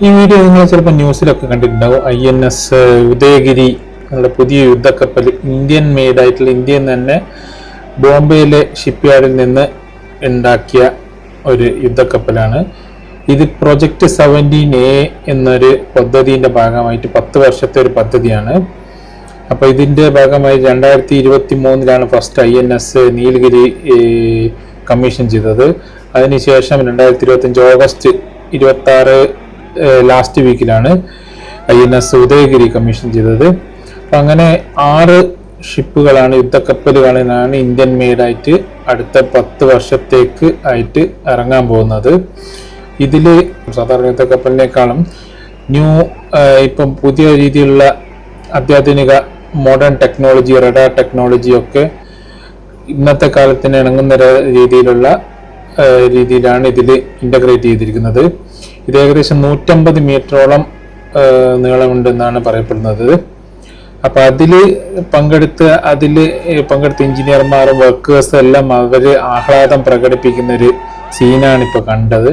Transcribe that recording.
ഈ വീഡിയോ നിങ്ങൾ ചിലപ്പോൾ ന്യൂസിലൊക്കെ കണ്ടിട്ടുണ്ടാവും. INS ഉദയഗിരി എന്നുള്ള പുതിയ യുദ്ധക്കപ്പൽ, ഇന്ത്യൻ മെയ്ഡ് ആയിട്ടുള്ള, ഇന്ത്യയിൽ തന്നെ ബോംബെയിലെ ഷിപ്പ്യാർഡിൽ നിന്ന് ഉണ്ടാക്കിയ ഒരു യുദ്ധക്കപ്പലാണ് ഇത്. പ്രൊജക്ട് 17A എന്നൊരു പദ്ധതിയുടെ ഭാഗമായിട്ട് 10 വർഷത്തെ ഒരു പദ്ധതിയാണ്. അപ്പോൾ ഇതിൻ്റെ ഭാഗമായി 2023 ഫസ്റ്റ് INS നീലഗിരി കമ്മീഷൻ ചെയ്തത്. അതിനുശേഷം 2025 ഓഗസ്റ്റ് 26 ലാസ്റ്റ് വീക്കിലാണ് INS ഉദയഗിരി കമ്മീഷൻ ചെയ്തത്. അപ്പം അങ്ങനെ 6 ഷിപ്പുകളാണ്, യുദ്ധക്കപ്പലുകളാണ് ഇന്ത്യൻ മെയ്ഡായിട്ട് അടുത്ത 10 വർഷത്തേക്ക് ആയിട്ട് ഇറങ്ങാൻ പോകുന്നത്. ഇതിൽ സാധാരണ യുദ്ധക്കപ്പലിനേക്കാളും ഇപ്പം പുതിയ രീതിയിലുള്ള അത്യാധുനിക മോഡേൺ ടെക്നോളജി, റഡാർ ടെക്നോളജി ഒക്കെ ഇന്നത്തെ കാലത്തിന് ഇണങ്ങുന്ന രീതിയിലാണ് ഇതിൽ ഇൻ്റഗ്രേറ്റ് ചെയ്തിരിക്കുന്നത്. ഇത് ഏകദേശം 150 മീറ്ററോളം നീളമുണ്ടെന്നാണ് പറയപ്പെടുന്നത്. അപ്പം അതിൽ പങ്കെടുത്ത എഞ്ചിനീയർമാരും വർക്കേഴ്സും എല്ലാം അവർ ആഹ്ലാദം പ്രകടിപ്പിക്കുന്ന ഒരു സീനാണ് ഇപ്പോൾ കണ്ടത്.